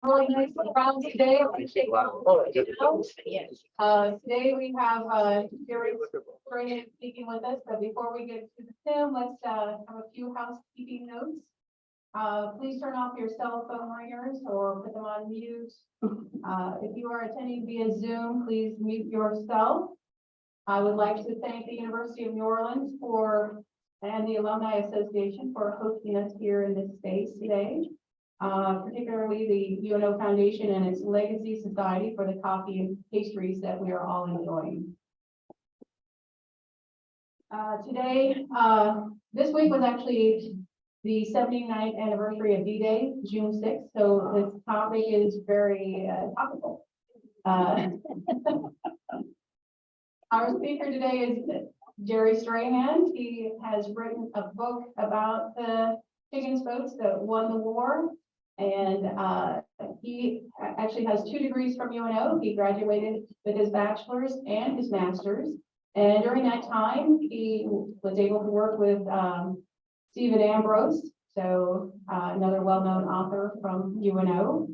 really nice crowd today. Today we have Jerry Strahan speaking with us, but before we get to the film, let's have a few housekeeping notes. Please turn off your cell phone ringers or put them on mute. If you are attending via Zoom, please mute yourself. I would like to thank the University of New Orleans and the Alumni Association for hosting us here in this space today. Particularly the UNO Foundation and its Legacy Society for the coffee and pastries that we are all enjoying. This week was actually the 79th anniversary of D-Day, June 6th, so this topic is very topical. Our speaker today is Jerry Strahan. He has written a book about the Higgins boats that won the war. And he actually has 2 degrees from UNO. He graduated with his bachelor's and his master's. And during that time, he was able to work with Stephen Ambrose, so another well-known author from UNO.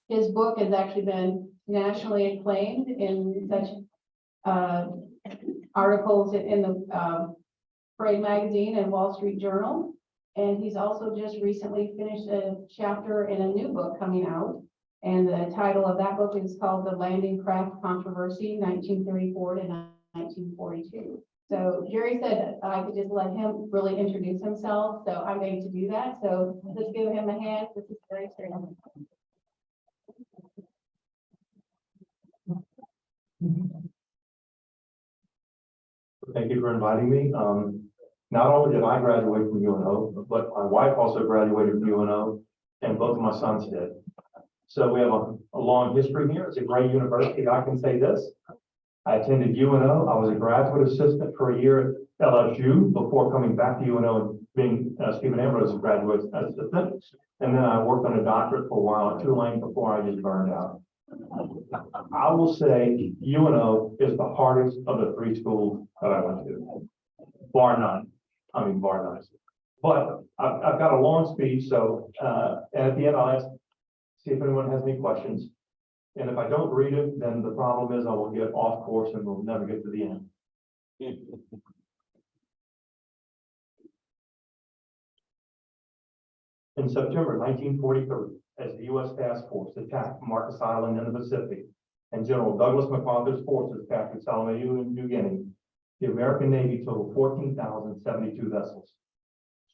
His book has actually been nationally acclaimed in such articles in the Parade Magazine and Wall Street Journal. And he's also just recently finished a chapter in a new book coming out. And the title of that book is called The Landing Craft Controversy, 1934 to 1942. So Jerry said I could just let him really introduce himself. So I'm going to do that. So let's give him a hand. This is Jerry Strahan. Thank you for inviting me. Not only did I graduate from UNO, but my wife also graduated from UNO, and both of my sons did. So we have a long history here. It's a great university. I can say this. I attended UNO. I was a graduate assistant for a year at LSU before coming back to UNO and being Stephen Ambrose's graduate assistant. And then I worked on a doctorate for a while at Tulane before I just burned out. I will say UNO is the hardest of the 3 schools that I went to, bar none. I mean, bar none. But I've got a long speech, so and at the end I'll see if anyone has any questions. And if I don't read it, then the problem is I will get off course and we'll never get to the end. In September 1943, as the U.S. Task Force attacked Marcus Island in the Pacific, and General Douglas MacArthur's forces captured Salamaua in New Guinea, the American Navy totaled 14,072 vessels.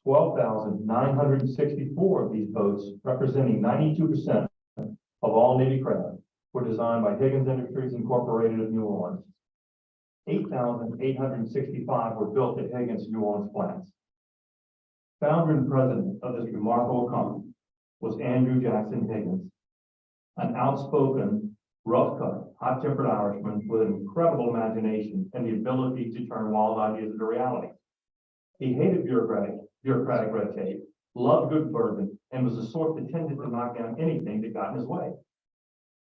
12,964 of these boats, representing 92% of all Navy craft, were designed by Higgins Industries Incorporated of New Orleans. 8,865 were built at Higgins New Orleans plants. Founder and president of this remarkable company was Andrew Jackson Higgins, an outspoken, rough-cut, hot-tempered Irishman with an incredible imagination and the ability to turn wild ideas into reality. He hated bureaucratic red tape, loved good bourbon, and was the sort that tended to knock down anything that got in his way.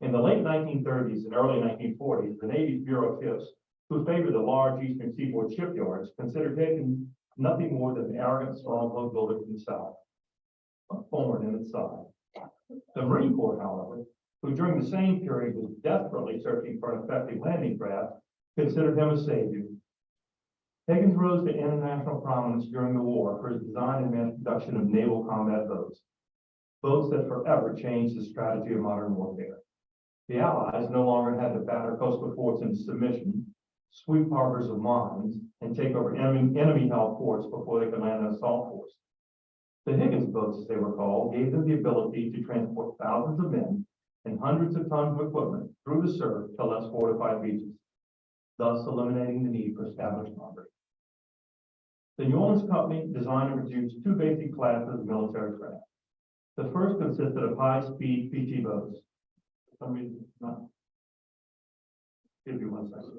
In the late 1930s and early 1940s, the Navy's Bureau of Ships, who favored the large eastern seaboard shipyards, considered Higgins nothing more than an arrogant stronghold builder from the South, a thorn in its side. The Marine Corps, however, who during the same period was desperately searching for an effective landing craft, considered him a savior. Higgins rose to international prominence during the war for his design and mass production of naval combat boats that forever changed the strategy of modern warfare. The Allies no longer had to batter coastal forts into submission, sweep harbors of mines, and take over enemy-held forts before they could land an assault force. The Higgins boats, as they were called, gave them the ability to transport thousands of men and hundreds of tons of equipment through the surf to less fortified beaches, thus eliminating the need for established boundaries. The New Orleans Company designed and produced 2 basic classes of military craft. The first consisted of high-speed PT boats. For some reason, it's not. Give you 1 second.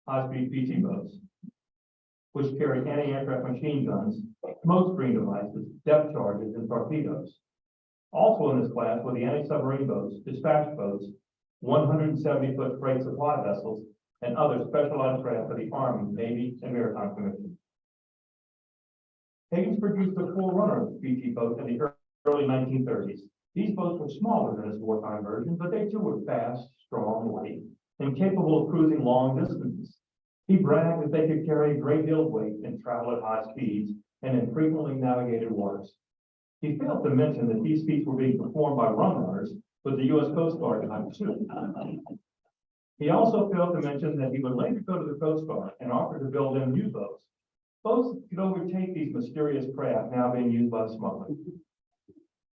High-speed PT boats, which carry anti-aircraft machine guns, smoke screen devices, depth charges, and torpedoes. Also in this class were the anti-submarine boats, dispatch boats, 170-foot freight supply vessels, and other specialized craft for the Army, Navy, and Maritime Commission. Higgins produced the forerunner of the PT boat in the early 1930s. These boats were smaller than his wartime version, but they too were fast, strong, light, and capable of cruising long distances. He bragged that they could carry a great deal of weight and travel at high speeds and in frequently navigated waters. He failed to mention that these feats were being performed by rum runners with the U.S. Coast Guard behind too. He also failed to mention that he would later go to the Coast Guard and offer to build them new boats. Boats that could overtake these mysterious craft now being used by the smugglers.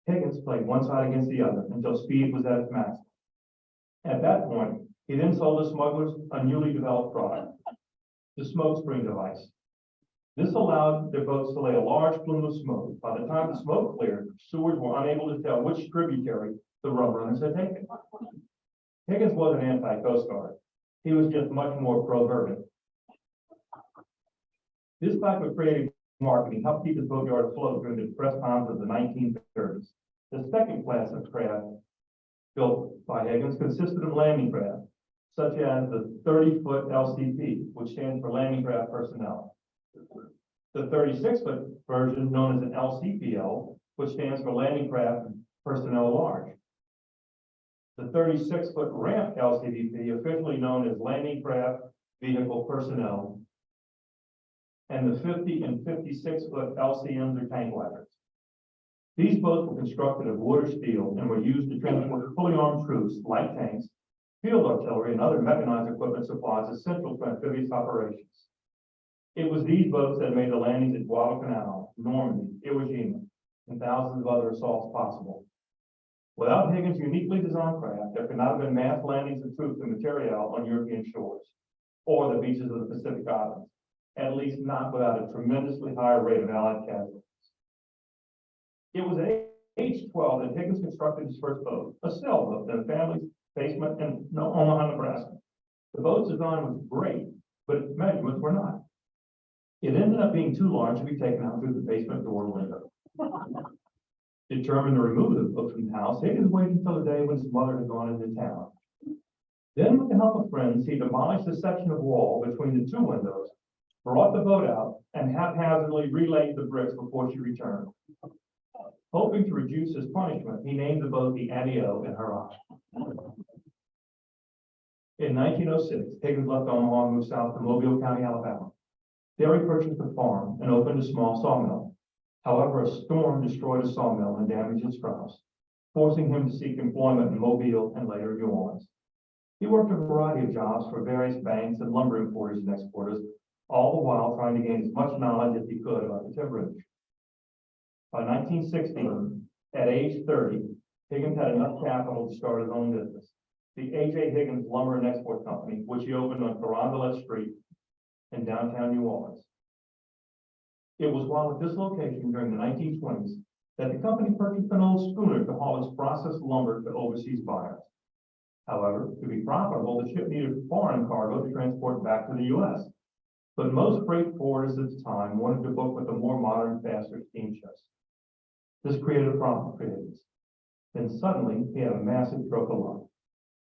Higgins played one side against the other until speed was at its maximum. At that point, he then sold the smugglers a newly developed product, the smoke screen device. This allowed their boats to lay a large plume of smoke. By the time the smoke cleared, stewards were unable to tell which tributary the rum runners had taken. Higgins wasn't anti-Coast Guard. He was just much more pro-bourbon. This type of creative marketing helped keep his boatyard afloat during the depressed times of the 1930s. The second class of craft built by Higgins consisted of landing craft, such as the 30-foot LCP, which stands for Landing Craft Personnel. The 36-foot version, known as an LCPL, which stands for Landing Craft Personnel Large. The 36-foot ramp LCVP, officially known as Landing Craft Vehicle Personnel, and the 50 and 56-foot LCMs or tank ladders. These boats were constructed of wood or steel and were used to transport fully armed troops, light tanks, field artillery, and other mechanized equipment supplies essential to amphibious operations. It was these boats that made the landings at Guadalcanal, Normandy, Iwo Jima, and thousands of other assaults possible. Without Higgins' uniquely designed craft, there could not have been mass landings of troops and material on European shores or the beaches of the Pacific Islands, at least not without a tremendously higher rate of Allied casualties. It was at age 12 that Higgins constructed his first boat, a sailboat in a family's basement in Omaha, Nebraska. The boat's design was great, but its measurements were not. It ended up being too large to be taken out through the basement door window. Determined to remove the boat from the house, Higgins waited until the day when his mother had gone into town. Then, with the help of friends, he demolished a section of wall between the two windows, brought the boat out, and haphazardly relaid the bricks before she returned. Hoping to reduce his punishment, he named the boat the Adio in her honor. In 1906, Higgins left Omaha and moved south to Mobile County, Alabama. There he purchased a farm and opened a small sawmill. However, a storm destroyed his sawmill and damaged his crops, forcing him to seek employment in Mobile and later New Orleans. He worked a variety of jobs for various banks and lumber importers and exporters, all the while trying to gain as much knowledge as he could about the timber industry. By 1916, at age 30, Higgins had enough capital to start his own business, the A.J. Higgins Lumber and Export Company, which he opened on Carondelet Street in downtown New Orleans. It was while at this location during the 1920s that the company purchased an old schooner to haul its processed lumber to overseas buyers. However, to be profitable, the ship needed foreign cargo to transport back to the U.S. But most freight forwarders at the time wanted to book with the more modern, faster steamships. This created a problem for Higgins. Then suddenly, he had a massive stroke of luck.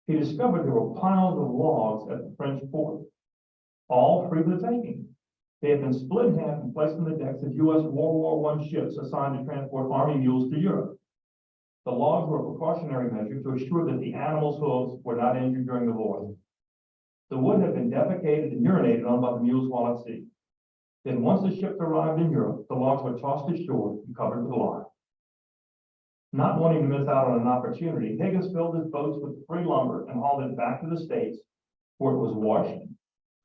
He discovered there were piles of logs at the French port, all free for the taking. They had been split in half and placed on the decks of U.S. World War I ships assigned to transport army mules to Europe. The logs were a precautionary measure to assure that the animals' hooves were not injured during the voyage. The wood had been defecated and urinated on by the mules while at sea. Then once the ships arrived in Europe, the logs were tossed ashore and covered with lime. Not wanting to miss out on an opportunity, Higgins filled his boats with free lumber and hauled it back to the States, where it was washed,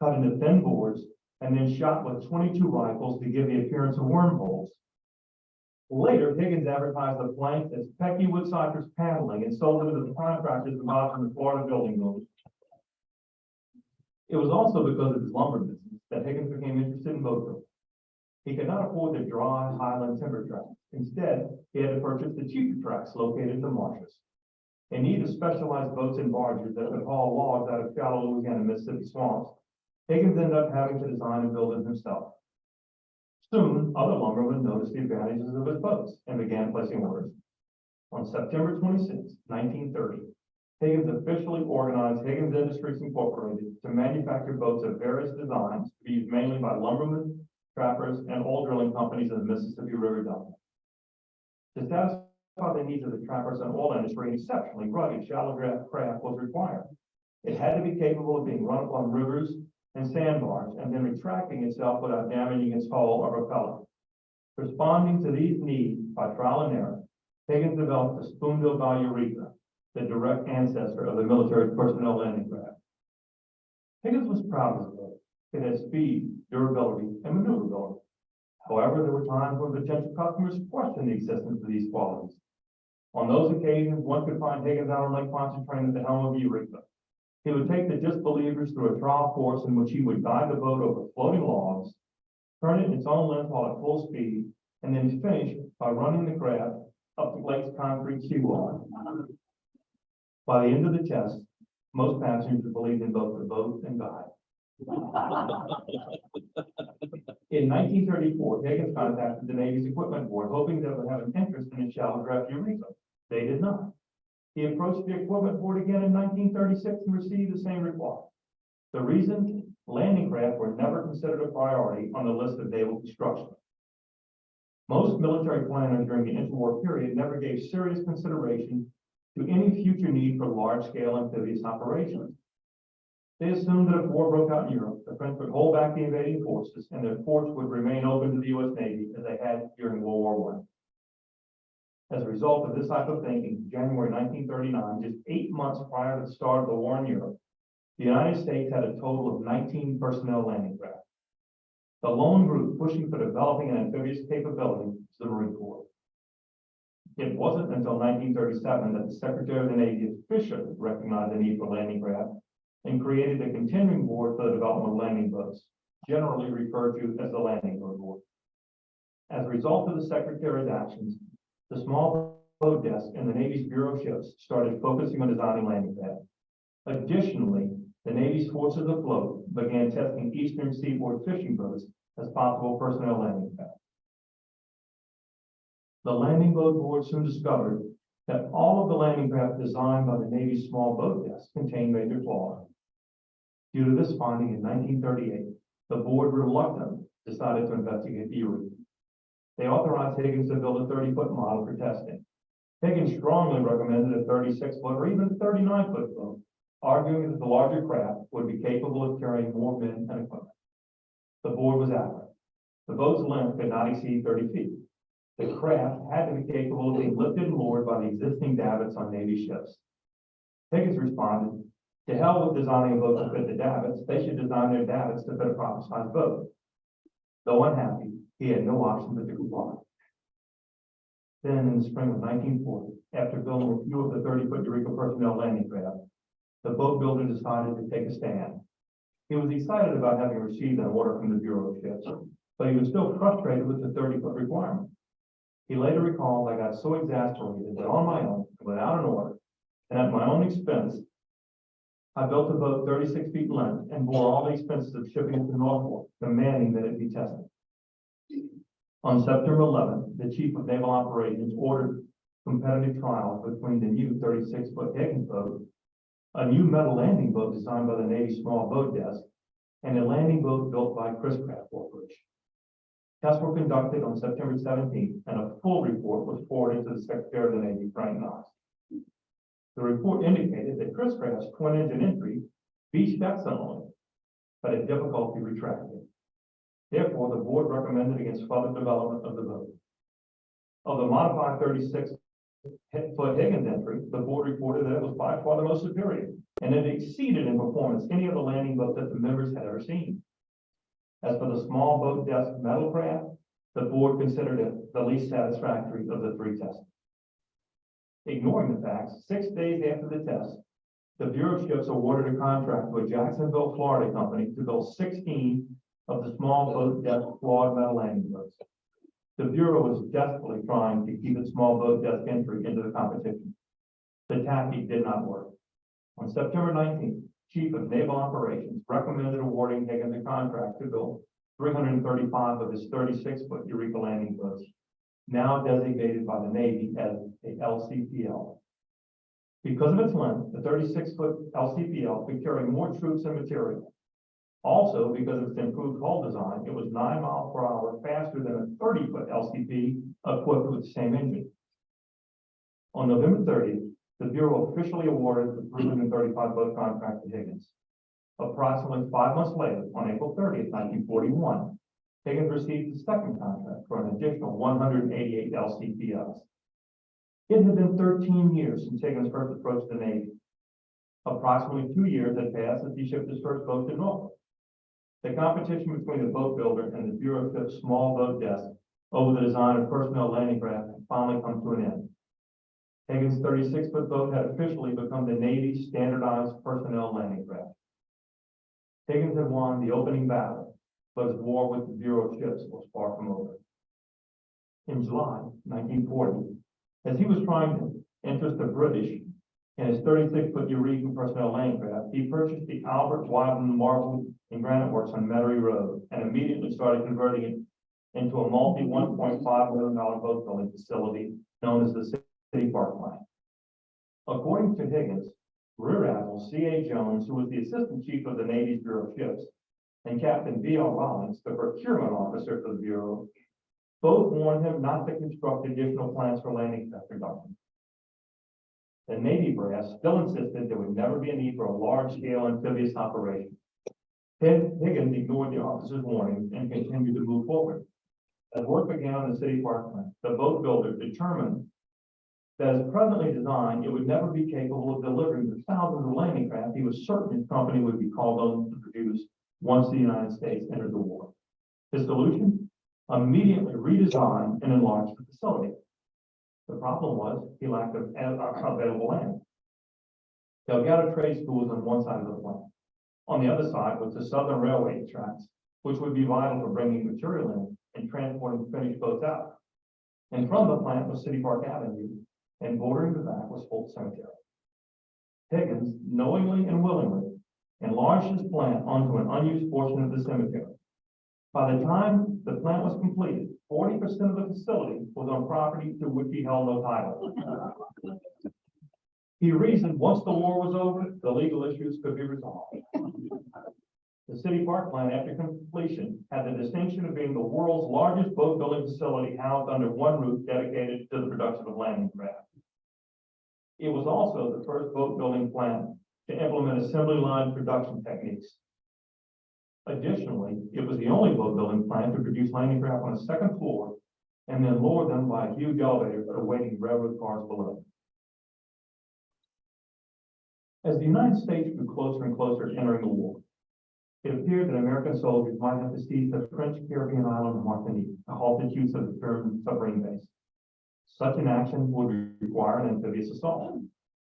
cut into thin boards, and then shot with 22 rifles to give the appearance of wormholes. Later, Higgins advertised the plank as Pecky Wood Cypress paddling and sold it to the contractors involved in the Florida building boom. It was also because of his lumber business that Higgins became interested in boat building. He could not afford the dry highland timber tracks. Instead, he had to purchase the cheaper tracks located in the marshes. In need of specialized boats and barges that could haul logs out of shallow Louisiana and Mississippi swamps, Higgins ended up having to design and build it himself. Soon, other lumbermen noticed the advantages of his boats and began placing orders. On September 26, 1930, Higgins officially organized Higgins Industries Incorporated to manufacture boats of various designs to be used mainly by lumbermen, trappers, and oil drilling companies in the Mississippi River Delta. To satisfy the needs of the trappers and oil industry, an exceptionally rugged shallow draft craft was required. It had to be capable of being run upon rivers and sandbars and then retracting itself without damaging its hull or propeller. Responding to these needs by trial and error, Higgins developed the spoon-bill Eureka, the direct ancestor of the military personnel landing craft. Higgins was proud of the boat. It had speed, durability, and maneuverability. However, there were times when potential customers questioned the existence of these qualities. On those occasions, one could find Higgins out on Lake Pontchartrain at the helm of Eureka. He would take the disbelievers through a trial course in which he would guide the boat over floating logs, turn it its own length while at full speed, and then finish by running the craft up the lake's concrete seawall. By the end of the test, most passengers believed in both the boat and guide. In 1934, Higgins contacted the Navy's Equipment Board, hoping they would have an interest in a shallow draft Eureka. They did not. He approached the Equipment Board again in 1936 and received the same reply. The reason? Landing craft were never considered a priority on the list of naval construction. Most military planners during the interwar period never gave serious consideration to any future need for large-scale amphibious operations. They assumed that if war broke out in Europe, the French would hold back the invading forces and their ports would remain open to the U.S. Navy as they had during World War I. As a result of this type of thinking, January 1939, just 8 months prior to the start of the war in Europe, the United States had a total of 19 personnel landing craft. The lone group pushing for developing an amphibious capability was the Marine Corps. It wasn't until 1937 that the Secretary of the Navy officially recognized the need for landing craft and created a continuing board for the development of landing boats, generally referred to as the Landing Boat Board. As a result of the Secretary's actions, the small boat desk in the Navy's Bureau of Ships started focusing on designing landing craft. Additionally, the Navy's forces afloat began testing eastern seaboard fishing boats as possible personnel landing craft. The Landing Boat Board soon discovered that all of the landing craft designed by the Navy's small boat desk contained major flaws. Due to this finding in 1938, the board reluctantly decided to investigate the Eureka. They authorized Higgins to build a 30-foot model for testing. Higgins strongly recommended a 36-foot or even 39-foot boat, arguing that the larger craft would be capable of carrying more men and equipment. The board was adamant. The boat's length could not exceed 30 feet. The craft had to be capable of being lifted and lowered by the existing davits on Navy ships. Higgins responded, "To hell with designing a boat to fit the davits, they should design their davits to fit a proper sized boat." Though unhappy, he had no option but to comply. Then in the spring of 1940, after building a few of the 30-foot Eureka personnel landing craft, the boat builder decided to take a stand. He was excited about having received an order from the Bureau of Ships, but he was still frustrated with the 30-foot requirement. He later recalled, "I got so exasperated that on my own, without an order, and at my own expense, I built a boat 36 feet in length and bore all the expenses of shipping it to Norfolk, demanding that it be tested." On September 11th, the Chief of Naval Operations ordered competitive trials between the new 36-foot Higgins boat, a new metal landing boat designed by the Navy Small Boat Desk, and a landing boat built by Chris Craft Corporation. Tests were conducted on September 17th, and a full report was forwarded to the Secretary of the Navy, Frank Knox. The report indicated that Chris Craft's twin-engine entry beached excellently, but had difficulty retracting. Therefore, the board recommended against further development of the boat. Of the modified 36-foot Higgins entry, the board reported that it was by far the most superior, and it exceeded in performance any of the landing boats that the members had ever seen. As for the small boat desk metal craft, the board considered it the least satisfactory of the three tests. Ignoring the facts, 6 days after the test, the Bureau of Ships awarded a contract to a Jacksonville, Florida company to build 16 of the small boat desk flawed metal landing boats. The Bureau was desperately trying to keep its small boat desk entry into the competition. The tactic did not work. On September 19th, Chief of Naval Operations recommended awarding Higgins a contract to build 335 of his 36-foot Eureka landing boats, now designated by the Navy as a LCPL. Because of its length, the 36-foot LCPL could carry more troops and material. Also, because of its improved hull design, it was 9 miles per hour faster than a 30-foot LCP equipped with the same engine. On November 30th, the Bureau officially awarded the 335 boat contract to Higgins. Approximately 5 months later, on April 30th, 1941, Higgins received the second contract for an additional 188 LCPLs. It had been 13 years since Higgins first approached the Navy. Approximately 2 years had passed since he shipped his first boat to Norfolk. The competition between the boat builder and the Bureau of small boat desk over the design of personnel landing craft had finally come to an end. Higgins' 36-foot boat had officially become the Navy's standardized personnel landing craft. Higgins had won the opening battle, but his war with the Bureau of ships was far from over. In July 1940, as he was trying to interest the British in his 36-foot Eureka personnel landing craft, he purchased the Albert Wyden Marble and Granite Works on Metairie Road and immediately started converting it into a multi $1.5 million boat building facility known as the City Park Plant. According to Higgins, Rear Admiral C.A. Jones, who was the Assistant Chief of the Navy's Bureau of Ships, and Captain B.L. Rollins, the procurement officer for the Bureau, both warned him not to construct additional plants for landing craft production. The Navy brass still insisted there would never be a need for a large-scale amphibious operation. Higgins ignored the officer's warnings and continued to move forward. As work began on the City Park Plant, the boat builder determined that as presently designed, it would never be capable of delivering the thousands of landing craft he was certain his company would be called on to produce once the United States entered the war. His solution? Immediately redesign and enlarge the facility. The problem was he lacked available land. Delgado Trade School was on one side of the plant. On the other side was the Southern Railway tracks, which would be vital for bringing material in and transporting finished boats out. And from the plant was City Park Avenue, and bordering the back was Holt Cemetery. Higgins, knowingly and willingly, enlarged his plant onto an unused portion of the cemetery. By the time the plant was completed, 40% of the facility was on property to which he held no title. He reasoned once the war was over, the legal issues could be resolved. The City Park Plant, after completion, had the distinction of being the world's largest boat building facility housed under one roof dedicated to the production of landing craft. It was also the first boat building plant to implement assembly line production techniques. Additionally, it was the only boat building plant to produce landing craft on the second floor and then lower them by a huge elevator awaiting railroad cars below. As the United States grew closer and closer to entering the war, it appeared that American soldiers might have to seize the French Caribbean island of Martinique to halt its use of the German submarine base. Such an action would require an amphibious assault.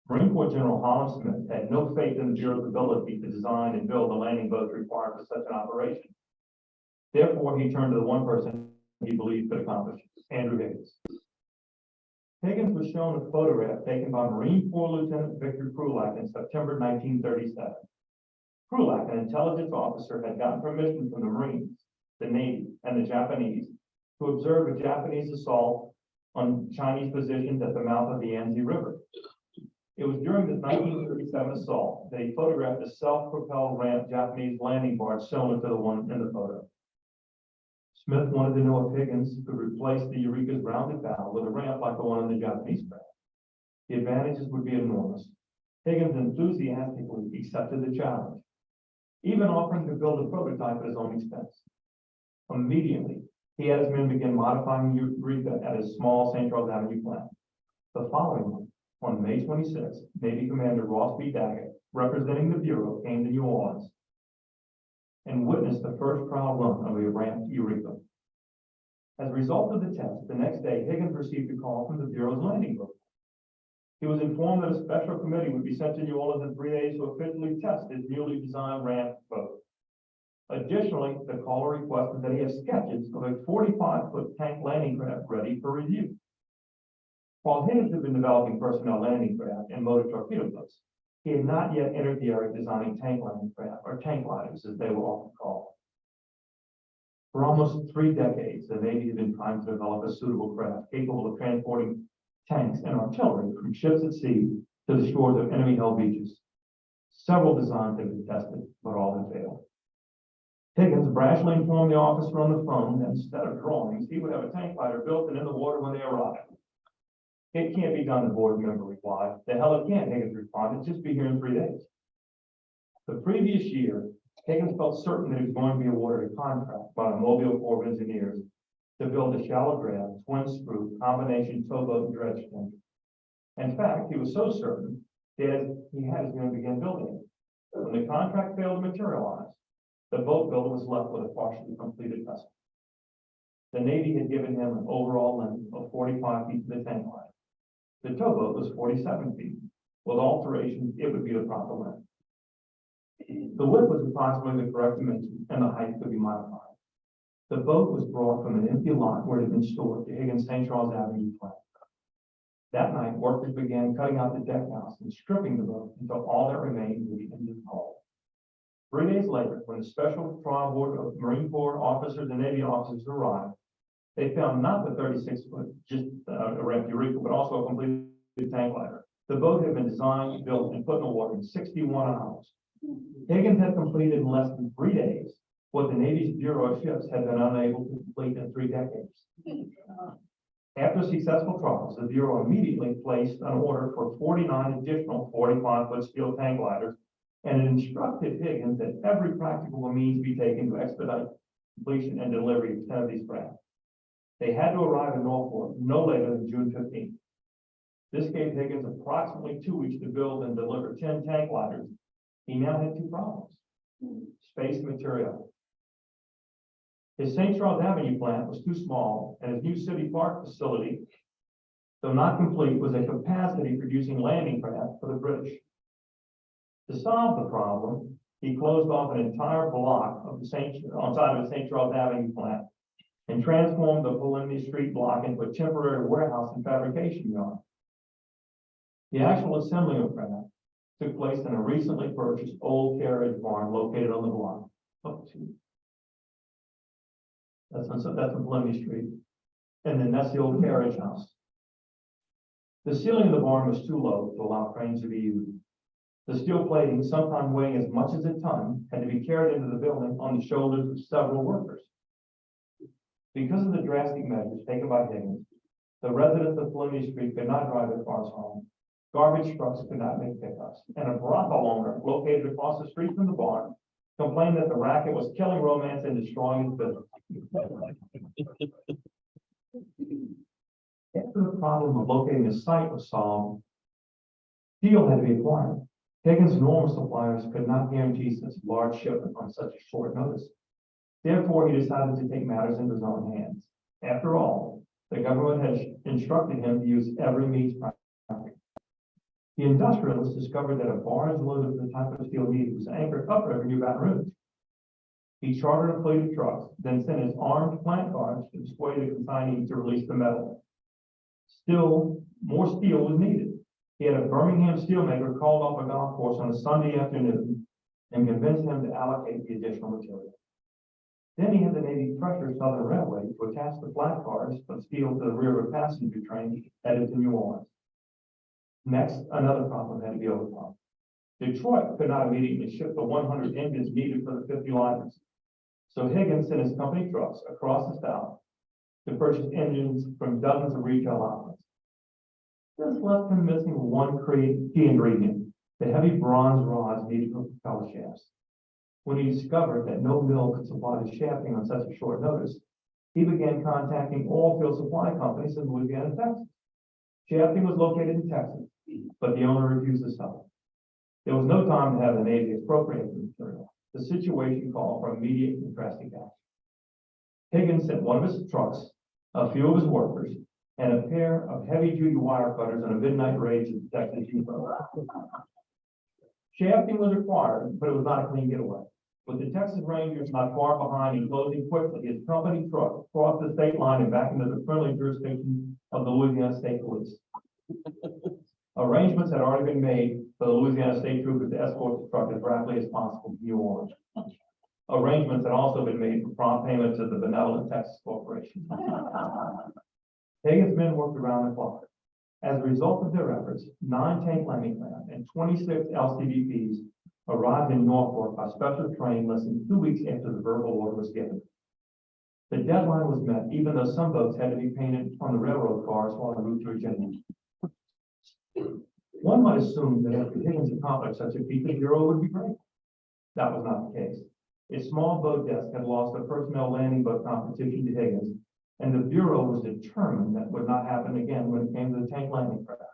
Marine Corps General Holland Smith had no faith in the Bureau's ability to design and build the landing boats required for such an operation. Therefore, he turned to the one person he believed could accomplish it, Andrew Higgins. Higgins was shown a photograph taken by Marine Corps Lieutenant Victor Krulak in September 1937. Krulak, an intelligence officer, had gotten permission from the Marines, the Navy, and the Japanese to observe a Japanese assault on Chinese positions at the mouth of the Yangtze River. It was during this 1937 assault that he photographed a self-propelled ramp Japanese landing barge similar to the one in the photo. Smith wanted to know if Higgins could replace the Eureka's rounded bow with a ramp like the one in the Japanese craft. The advantages would be enormous. Higgins enthusiastically accepted the challenge, even offering to build a prototype at his own expense. Immediately, he had his men begin modifying the Eureka at his small St. Charles Avenue plant. The following month, on May 26, Navy Commander Ross B. Daggett, representing the Bureau, came to New Orleans and witnessed the first trial run of a ramped Eureka. As a result of the test, the next day, Higgins received a call from the Bureau's landing boat. He was informed that a special committee would be sent to New Orleans in 3 days to officially test his newly designed ramp boat. Additionally, the caller requested that he have sketches of a 45-foot tank landing craft ready for review. While Higgins had been developing personnel landing craft and motor torpedo boats, he had not yet entered the area of designing tank landing craft, or tank gliders as they were often called. For almost 3 decades, the Navy had been trying to develop a suitable craft capable of transporting tanks and artillery from ships at sea to the shores of enemy-held beaches. Several designs had been tested, but all had failed. Higgins brashly informed the officer on the phone that instead of drawings, he would have a tank glider built and in the water when they arrived. It can't be done, the board member replied. The hell it can't, Higgins responded. Just be here in 3 days. The previous year, Higgins felt certain that he was going to be awarded a contract by the Mobile Corps of Engineers to build a shallow draft, twin screw, combination towboat and dredge tank. In fact, he was so certain that he was going to begin building it. When the contract failed to materialize, the boat builder was left with a partially completed vessel. The Navy had given him an overall length of 45 feet to the tank line. The towboat was 47 feet. With alterations, it would be the proper length. The width was approximately the correct dimension, and the height could be modified. The boat was brought from an empty lot where it had been stored to Higgins St. Charles Avenue plant. That night, workers began cutting out the deck house and stripping the boat until all that remained was the engine hull. 3 days later, when the Special Trial Board of Marine Corps officers and Navy officers arrived, they found not the 36-foot, just a wrecked Eureka, but also a completed tank ladder. The boat had been designed, built, and put in the water in 61 hours. Higgins had completed in less than 3 days what the Navy's Bureau of Ships had been unable to complete in 3 decades. After successful trials, the Bureau immediately placed an order for 49 additional 45-foot steel tank ladders, and it instructed Higgins that every practicable means be taken to expedite completion and delivery of 10 of these craft. They had to arrive in Norfolk no later than June 15th. This gave Higgins approximately 2 weeks to build and deliver 10 tank ladders. He now had 2 problems: space and material. His St. Charles Avenue plant was too small, and his new City Park facility, though not complete, was at capacity producing landing craft for the British. To solve the problem, he closed off an entire block of on side of the St. Charles Avenue plant and transformed the Pulliamy Street block into a temporary warehouse and fabrication yard. The actual assembly of craft took place in a recently purchased old carriage barn located on the block. That's on Pulliamy Street. And then that's the old carriage house. The ceiling of the barn was too low to allow cranes to be used. The steel plating, sometimes weighing as much as a ton, had to be carried into the building on the shoulders of several workers. Because of the drastic measures taken by Higgins, the residents of Pulliamy Street could not drive their cars home. Garbage trucks could not make pickups, and a brothel owner located across the street from the barn complained that the racket was killing romance and destroying his business. After the problem of locating a site was solved, steel had to be acquired. Higgins' normal suppliers could not guarantee such a large shipment on such a short notice. Therefore, he decided to take matters into his own hands. After all, the government had instructed him to use every means practical. The industrialist discovered that a barge load of the type of steel needed was anchored upriver near Baton Rouge. He chartered a fleet of trucks, then sent his armed plant guards to dissuade the consignee to release the metal. Still, more steel was needed. He had a Birmingham steelmaker called off a golf course on a Sunday afternoon and convinced him to allocate the additional material. Then he had the Navy pressure Southern Railway to attach the flat cars of steel to the rear of a passenger train headed to New Orleans. Next, another problem had to be overcome. Detroit could not immediately ship the 100 engines needed for the 50 liners. So Higgins sent his company trucks across the South to purchase engines from dozens of retail outlets. This left him missing one key ingredient: the heavy bronze rods needed for propeller shafts. When he discovered that no mill could supply the shafting on such a short notice, he began contacting oil field supply companies in Louisiana and Texas. Shafting was located in Texas, but the owner refused to sell it. There was no time to have the Navy expropriate the material. The situation called for immediate and drastic action. Higgins sent one of his trucks, a few of his workers, and a pair of heavy-duty wire cutters on a midnight raid to the Texas depot. Shafting was required, but it was not a clean getaway. With the Texas Rangers not far behind and closing quickly, his company truck crossed the state line and back into the friendly jurisdiction of the Louisiana State Police. Arrangements had already been made for the Louisiana State Troopers to escort the truck as rapidly as possible to New Orleans. Arrangements had also been made for prompt payment to the benevolent Texas Corporation. Higgins' men worked around the clock. As a result of their efforts, 9 tank landing craft and 26 LCVPs arrived in Norfolk by special train less than 2 weeks after the verbal order was given. The deadline was met, even though some boats had to be painted on the railroad cars while en route to Virginia. One might assume that after Higgins accomplished such a feat, the Bureau would be great. That was not the case. Its small boat desk had lost a personnel landing boat competition to Higgins, and the Bureau was determined that would not happen again when it came to the tank landing craft.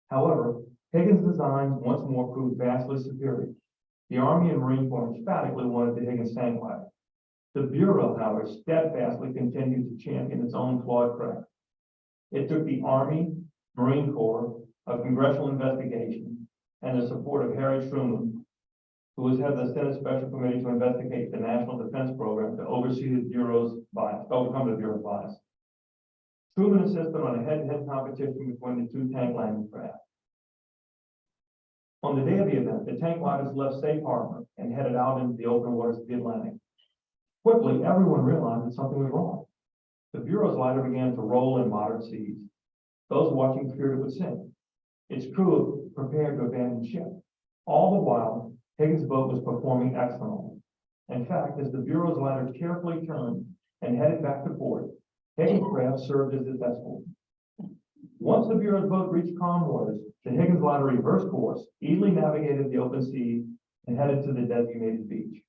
However, Higgins' designs once more proved vastly superior. The Army and Marine Corps emphatically wanted the Higgins tank ladder. The Bureau, however, steadfastly continued to champion its own flawed craft. It took the Army, Marine Corps, a congressional investigation, and the support of Harry Truman, who was head of the Senate Special Committee to investigate the National Defense Program, to oversee the Bureau's bias, overcome the Bureau's bias. Truman insisted on a head-to-head competition between the two tank landing craft. On the day of the event, the tank ladders left Safe Harbor and headed out into the open waters of the Atlantic. Quickly, everyone realized that something was wrong. The Bureau's ladder began to roll in moderate seas. Those watching feared it would sink. Its crew prepared to abandon ship. All the while, Higgins' boat was performing excellently. In fact, as the Bureau's ladder carefully turned and headed back to port, Higgins' craft served as its escort. Once the Bureau's boat reached calm waters, the Higgins ladder reversed course, easily navigated the open sea, and headed to the designated beach.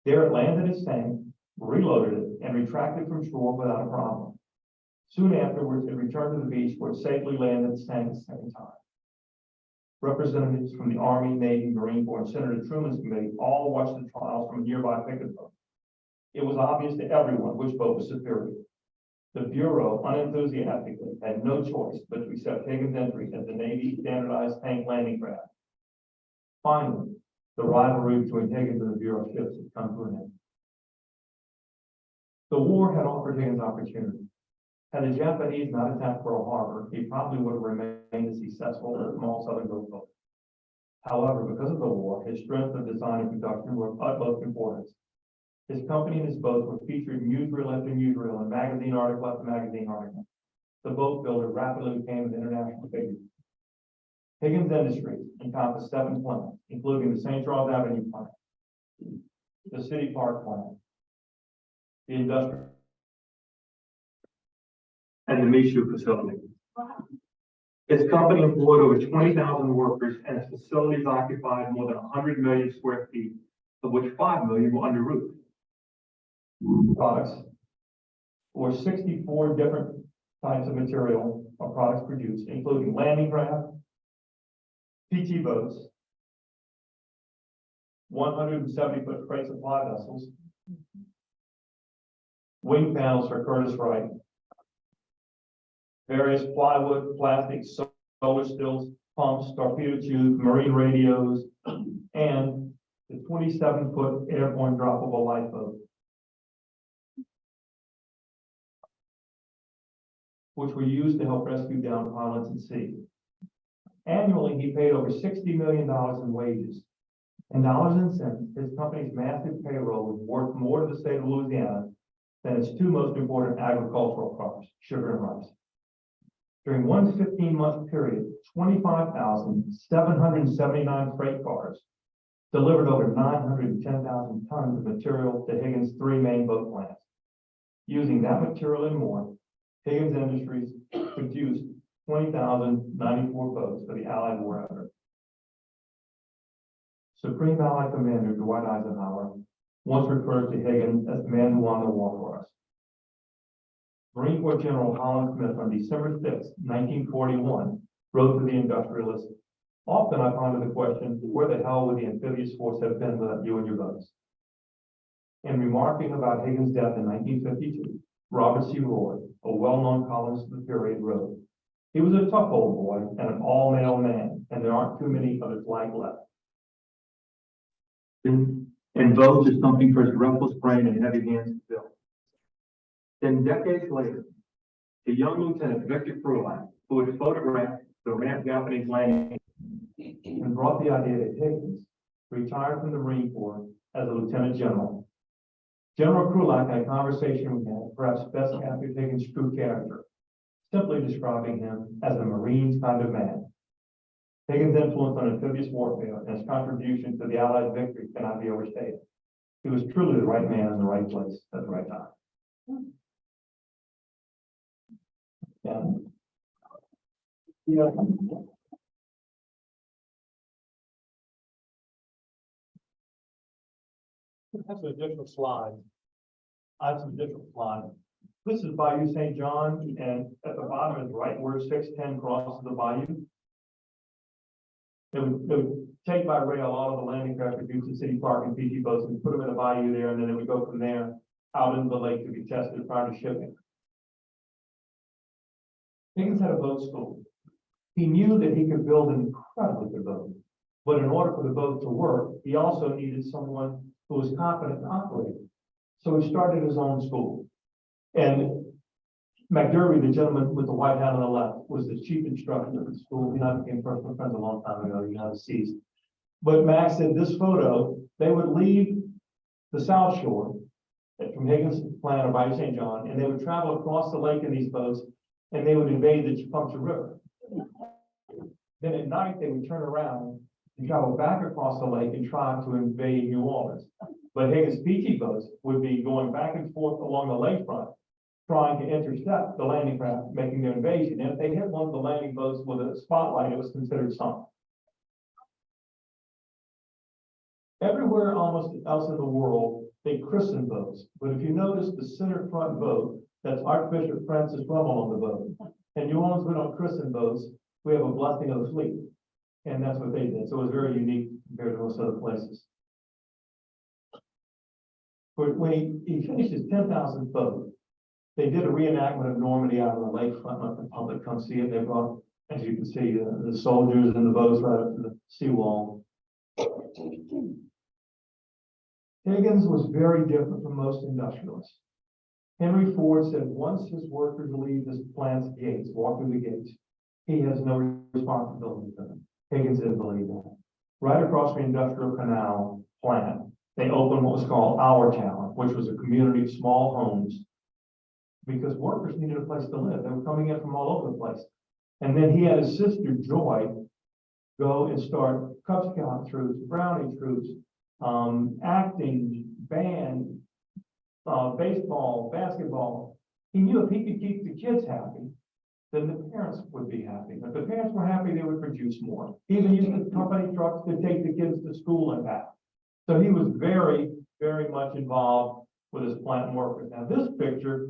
There it landed its tank, reloaded it, and retracted from shore without a problem. Soon afterwards, it returned to the beach where it safely landed its tank a second time. Representatives from the Army, Navy, Marine Corps, and Senator Truman's committee all watched the trials from a nearby picket boat. It was obvious to everyone which boat was superior. The Bureau unenthusiastically had no choice but to accept Higgins' entry as the Navy's standardized tank landing craft. Finally, the rivalry between Higgins and the Bureau ships had come to an end. The war had offered Higgins opportunity. Had the Japanese not attacked Pearl Harbor, he probably would have remained a successful small southern boat builder. However, because of the war, his strength of design and production were of utmost importance. His company and his boats were featured in newsreel after newsreel and magazine article after magazine article. The boat builder rapidly became an international figure. Higgins Industries encompassed 7 plants, including the St. Charles Avenue plant, the City Park plant, the industrial, and the Michoud facility. His company employed over 20,000 workers, and its facilities occupied more than 100 million square feet, of which 5 million were under roof. Products or 64 different types of material or products produced, including landing craft, PT boats, 170-foot freight supply vessels, wing panels for Curtiss Wright, various plywood, plastic, solar stills, pumps, torpedo tubes, marine radios, and the 27-foot airborne droppable lifeboat, which were used to help rescue downed pilots at sea. Annually, he paid over $60 million in wages. In dollars and cents, his company's massive payroll was worth more to the state of Louisiana than its 2 most important agricultural crops, sugar and rice. During one 15-month period, 25,779 freight cars delivered over 910,000 tons of material to Higgins' 3 main boat plants. Using that material and more, Higgins Industries produced 20,094 boats for the Allied war effort. Supreme Allied Commander Dwight Eisenhower once referred to Higgins as the man who won the war for us. Marine Corps General Holland Smith on December 6, 1941, wrote to the industrialist, "Often I ponder the question, where the hell would the amphibious force have been without you and your boats?" In remarking about Higgins' death in 1952, Robert C. Roy, a well-known columnist of the period, wrote, "He was a tough old boy and an all-male man, and there aren't too many of his like left." And boats is something for his restless brain and heavy hands to build. Then decades later, the young Lieutenant Victor Krulak, who had photographed the ramp Japanese landing and brought the idea to Higgins, retired from the Marine Corps as a lieutenant general. General Krulak had a conversation with him, perhaps best captured Higgins' true character, simply describing him as a Marine's kind of man. Higgins' influence on amphibious warfare and his contribution to the Allied victory cannot be overstated. He was truly the right man in the right place at the right time. Yeah. have some additional slides. I have some additional slides. This is Bayou St. John, and at the bottom is right where 610 crosses the bayou. They would take by rail all of the landing craft produced in City Park and PG boats and put them in the bayou there, and then they would go from there out into the lake to be tested prior to shipping. Higgins had a boat school. He knew that he could build an incredibly good boat, but in order for the boat to work, he also needed someone who was competent to operate it. So he started his own school. And McDerby, the gentleman with the white hat on the left, was the chief instructor of the school. He and I became personal friends a long time ago. He now deceased. But Max said this photo, they would leave the South Shore from Higgins Plant or Bayou St. John, and they would travel across the lake in these boats, and they would invade the Tecumseh River. Then at night, they would turn around and travel back across the lake and try to invade New Orleans. But Higgins PG boats would be going back and forth along the lakefront, trying to intercept the landing craft, making their invasion. And if they hit one of the landing boats with a spotlight, it was considered sunk. Everywhere almost else in the world, they christen boats. But if you notice the center front boat, that's Archbishop Francis Rummel on the boat. And New Orleans, we don't christen boats. We have a blessing of the fleet. And that's what they did. So it was very unique compared to most other places. But when he finished his 10,000th boat, they did a reenactment of Normandy out on the lakefront, let the public come see it. They brought, as you can see, the soldiers and the boats right up to the seawall. Higgins was very different from most industrialists. Henry Ford said once his workers leave this plant's gates, walk through the gates, he has no responsibility for them. Higgins didn't believe that. Right across the industrial canal plant, they opened what was called Our Town, which was a community of small homes, because workers needed a place to live. They were coming in from all over the place. And then he had his sister, Joy, go and start Cub Scout troops, Brownie troops, acting, band, baseball, basketball. He knew if he could keep the kids happy, then the parents would be happy. If the parents were happy, they would produce more. He even used the company trucks to take the kids to school and back. So he was very, very much involved with his plant workers. Now this picture,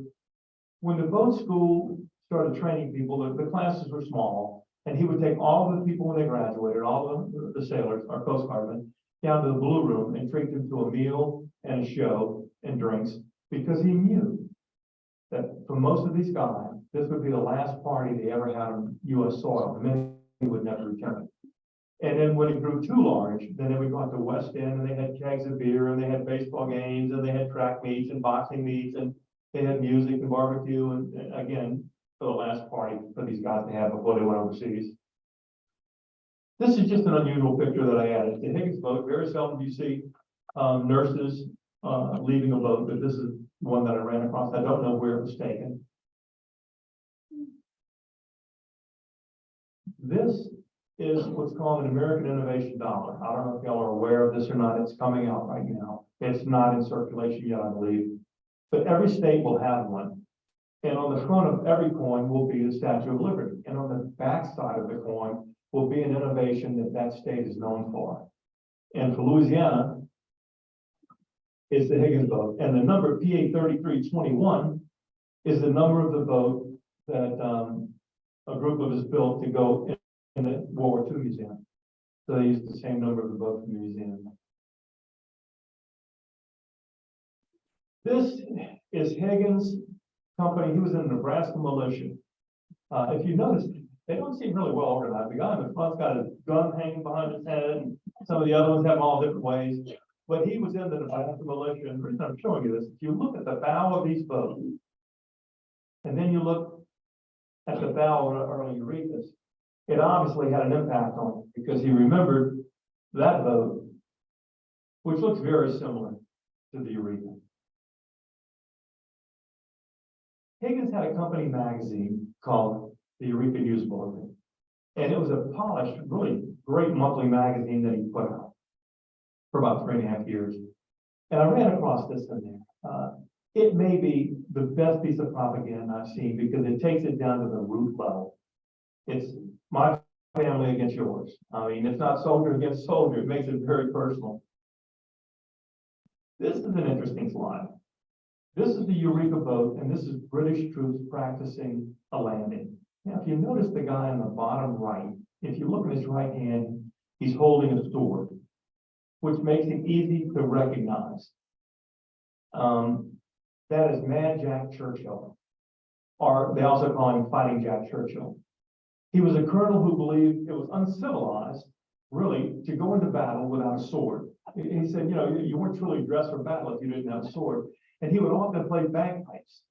when the boat school started training people, the classes were small, and he would take all of the people when they graduated, all of the sailors, our Coast Guardmen, down to the Blue Room and treat them to a meal and a show and drinks, because he knew that for most of these guys, this would be the last party they ever had on U.S. soil, and then he would never return. And then when it grew too large, then they would go out to West End, and they had kegs of beer, and they had baseball games, and they had track meets and boxing meets, and they had music and barbecue, and again, for the last party for these guys to have before they went overseas. This is just an unusual picture that I added. The Higgins boat, very seldom do you see nurses leaving a boat, but this is one that I ran across. I don't know where it was taken. This is what's called an American Innovation Dollar. I don't know if y'all are aware of this or not. It's coming out right now. It's not in circulation yet, I believe. But every state will have one. And on the front of every coin will be the Statue of Liberty. And on the back side of the coin will be an innovation that that state is known for. And for Louisiana, it's the Higgins boat. And the number PA 3321 is the number of the boat that a group of us built to go in the World War II museum. So they used the same number of the boat from the museum. This is Higgins' company. He was in the Nebraska militia. If you notice, they don't seem really well organized. The guy in the front's got his gun hanging behind his head, and some of the other ones have them all different ways. But he was in the Nebraska militia, and the reason I'm showing you this, if you look at the bow of these boats, and then you look at the bow of early Eureka's, it obviously had an impact on him, because he remembered that boat, which looks very similar to the Eureka. Higgins had a company magazine called the Eureka News Bulletin, and it was a polished, really great monthly magazine that he put out for about 3.5 years. And I ran across this in there. It may be the best piece of propaganda I've seen, because it takes it down to the root level. It's my family against yours. I mean, it's not soldier against soldier. It makes it very personal. This is an interesting slide. This is the Eureka boat, and this is British troops practicing a landing. Now, if you notice the guy on the bottom right, if you look at his right hand, he's holding a sword, which makes it easy to recognize. That is Mad Jack Churchill, or they also call him Fighting Jack Churchill. He was a colonel who believed it was uncivilized, really, to go into battle without a sword. He said, you know, you weren't truly dressed for battle if you didn't have a sword. And he would often play bagpipes.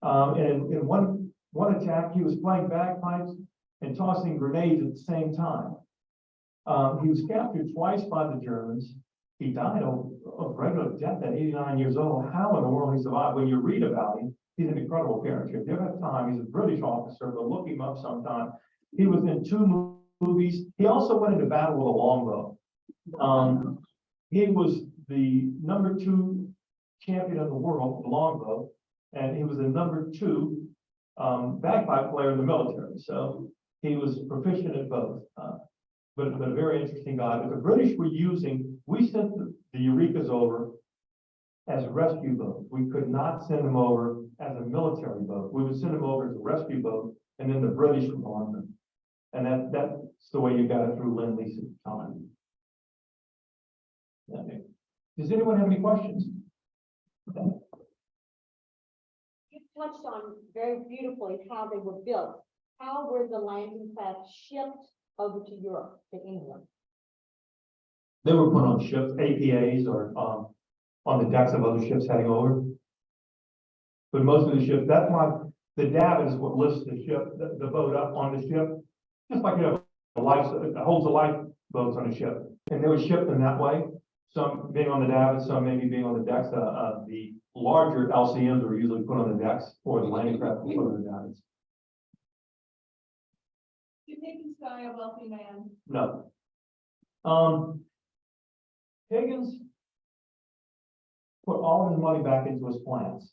And in one attack, he was playing bagpipes and tossing grenades at the same time. He was captured twice by the Germans. He died of regular death at 89 years old. How in the world he survived? When you read about him, he's an incredible character. If you have time, he's a British officer, but look him up sometime. He was in 2 movies. He also went into battle with a longbow. He was the #2 champion of the world, the longbow, and he was the #2 bagpipe player in the military. So he was proficient at both. But a very interesting guy. But the British were using, we sent the Eurekas over as rescue boats. We could not send them over as a military boat. We would send them over as a rescue boat, and then the British would on them. And that's the way you got it through Lend-Lease at the time. Okay. Does anyone have any questions? You touched on very beautifully how they were built. How were the landing craft shipped over to Europe, to England? They were put on ships, APAs, or on the decks of other ships heading over. But most of the ships, that's why the davit is what lifts the ship, the boat up on the ship. Just like you have a life, it holds the lifeboats on a ship. And they would ship them that way. Some being on the davit, some maybe being on the decks. The larger LCMs were usually put on the decks, or the landing craft was put on the davits. Did Higgins die a wealthy man? No. Higgins put all of his money back into his plants.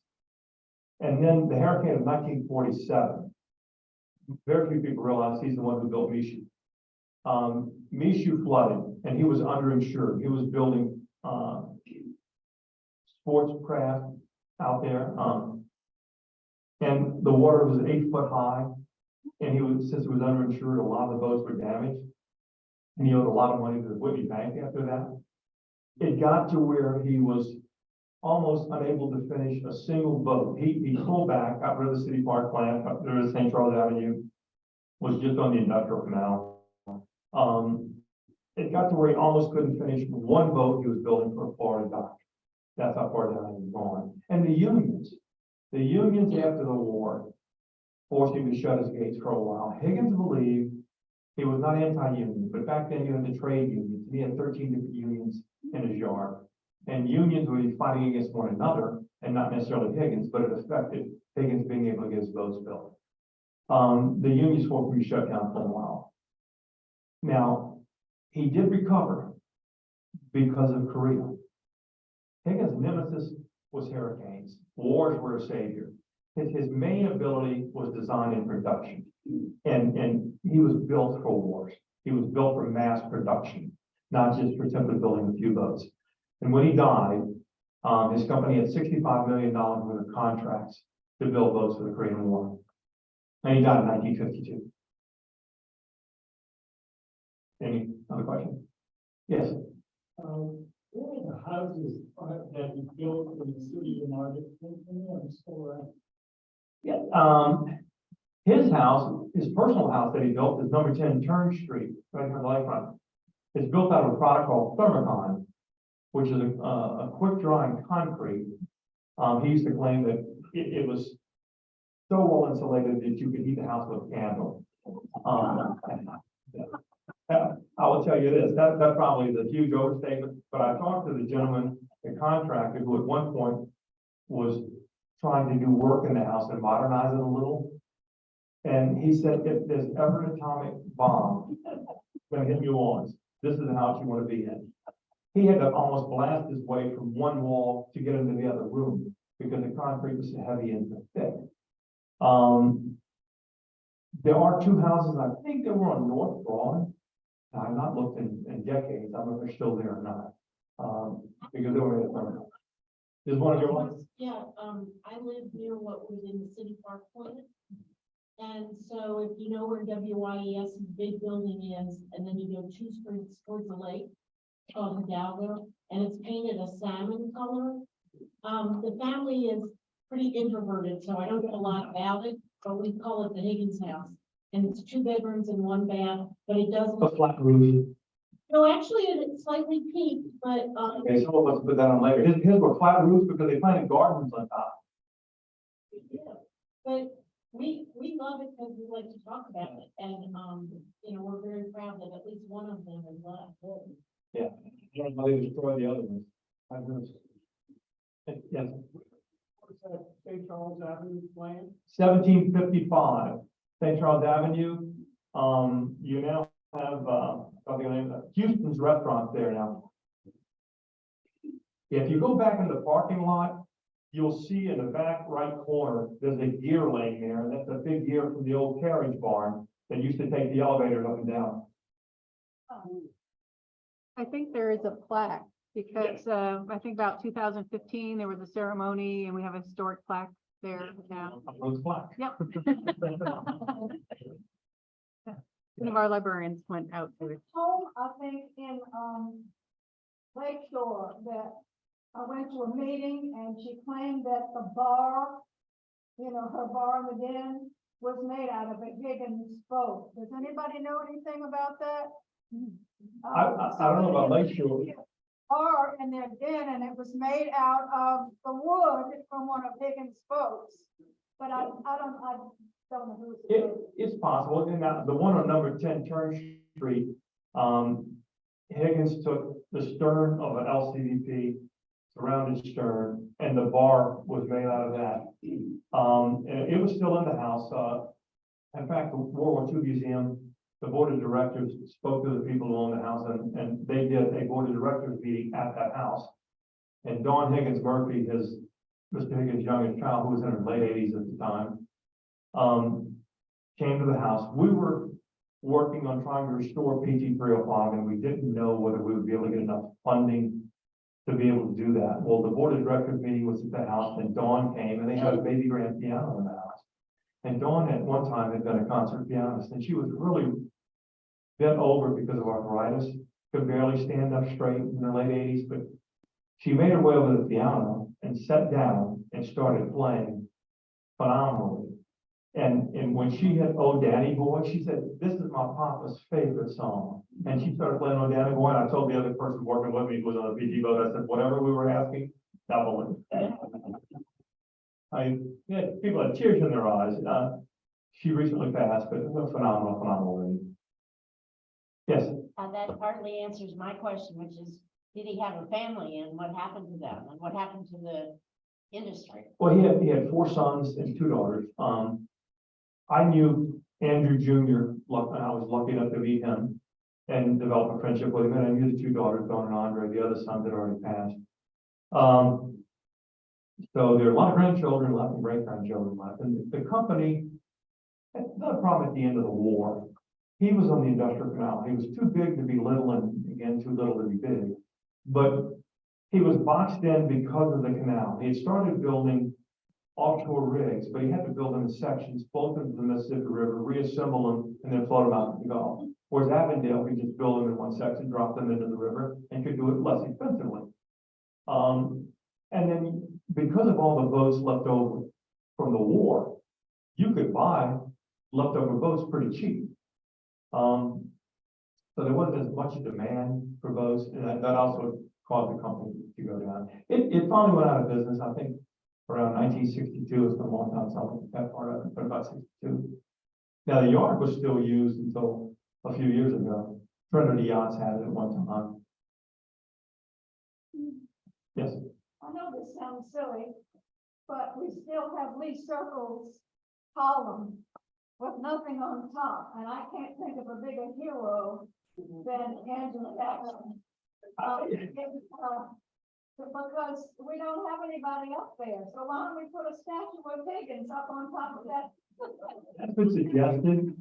And then the hurricane of 1947, very few people realize he's the one who built Mishu. Mishu flooded, and he was underinsured. He was building sports craft out there. And the water was 8 foot high. And since he was underinsured, a lot of the boats were damaged. And he owed a lot of money to the Whitney Bank after that. It got to where he was almost unable to finish a single boat. He pulled back, got rid of the City Park plant, got rid of St. Charles Avenue, was just on the industrial canal. It got to where he almost couldn't finish one boat he was building for a Florida dock. That's how far down he was going. And the unions after the war forced him to shut his gates for a while. Higgins believed he was not anti-union, but back then you had the trade unions. He had 13 different unions in his yard. And unions would be fighting against one another, and not necessarily Higgins, but it affected Higgins being able to get his boats built. The unions forced him to shut down for a while. Now, he did recover because of Korea. Higgins' nemesis was hurricanes. Wars were a savior. His main ability was design and production. And he was built for wars. He was built for mass production, not just for simply building a few boats. And when he died, his company had $65 million worth of contracts to build boats for the Korean War. And he died in 1952. Any other questions? Yes. What are the houses that he built in the city of Market? I'm still around. Yeah. His house, his personal house that he built is number 10 Turn Street, right here on the lakefront. It's built out of a product called Thermocon, which is a quick drying concrete. He used to claim that it was so well insulated that you could heat the house with a candle. I will tell you this, that probably is a huge overstatement, but I talked to the gentleman, the contractor, who at one point was trying to do work in the house and modernize it a little. And he said, if there's ever an atomic bomb going to hit New Orleans, this is the house you want to be in. He had to almost blast his way from one wall to get into the other room because the concrete was so heavy and so thick. There are 2 houses, I think they were on North Broad. I've not looked in decades. I don't know if they're still there or not. Because they were Is one of your ones? Yeah, I live near what was in the city park plant. And so if you know where WYES big building is, and then you go 2 streets towards the lake, called Hidalgo, and it's painted a salmon color. The family is pretty introverted, so I don't know a lot about it, but we call it the Higgins house. And it's 2 bedrooms and 1 bath, but it doesn't, A flat roof. no, actually, it's slightly peaked, but, Okay, so let's put that on later. His were flat roofs because they planted gardens on top. yeah, but we love it because we like to talk about it, and, you know, we're very proud that at least one of them is left. Yeah. I don't know how they destroyed the other ones. I've heard. Yes, What's that St. Charles Avenue plan? 1755 St. Charles Avenue. You now have, something named Houston's Restaurant there now. If you go back in the parking lot, you'll see in the back right corner, there's a gear lane there, and that's a big gear from the old carriage barn that used to take the elevators up and down. I think there is a plaque because I think about 2015, there was a ceremony and we have a historic plaque there now. Those black. Yep. One of our librarians went out to it. Home, I think, in, Lakeshore, that I went to a meeting and she claimed that the bar, you know, her bar in the den was made out of a Higgins boat. Does anybody know anything about that? I don't know about Lakeshore. Bar in their den, and it was made out of the wood from one of Higgins' boats. But I don't know who it's. It's possible, and now the one on number 10 Turn Street, Higgins took the stern of an LCVP, surrounded stern, and the bar was made out of that. And it was still in the house. In fact, the World War II Museum, the board of directors spoke to the people who owned the house, and they did a board of directors meeting at that house. And Dawn Higgins Murphy, Mr. Higgins' youngest child, who was in her late 80s at the time, came to the house. We were working on trying to restore PG 305, and we didn't know whether we would be able to get enough funding to be able to do that. Well, the board of directors meeting was at the house, and Dawn came, and they had a baby grand piano in the house. And Dawn at one time had been a concert pianist, and she was really bent over because of arthritis, could barely stand up straight in her late 80s, but she made her way over to the piano and sat down and started playing phenomenally. And when she hit "Oh Daddy Boy," she said, "This is my papa's favorite song." And she started playing "Oh Daddy Boy," and I told the other person working with me who was on the PG boat, I said, whatever we were asking, double it. Yeah, people had tears in their eyes. She recently passed, but a phenomenal lady. Yes, That partly answers my question, which is, did he have a family and what happened to them and what happened to the industry? well, he had 4 sons and 2 daughters. I knew Andrew Jr., and I was lucky enough to meet him and develop a friendship with him. And I knew the 2 daughters, Dawn and Andre, the other sons had already passed. So there are a lot of grandchildren left and great grandchildren left. And the company had a problem at the end of the war. He was on the industrial canal. He was too big to be little and again, too little to be big. But he was boxed in because of the canal. He had started building offshore rigs, but he had to build them in sections, both into the Mississippi River, reassemble them, and then float them out to the Gulf. Whereas Avondale could just build them in one section, drop them into the river, and could do it less expensively. And then because of all the boats left over from the war, you could buy leftover boats pretty cheap. So there wasn't as much demand for boats, and that also caused the company to go down. It finally went out of business, I think, around 1962. It's been a long time selling that part of it, but about 62. Now, the yard was still used until a few years ago. Trinity Yachts had it at one time. Yes. I know this sounds silly, but we still have Lee Circle's column with nothing on top, and I can't think of a bigger hero than Angela Jackson. Because we don't have anybody up there, so why don't we put a statue of Higgins up on top of that? That's been suggested.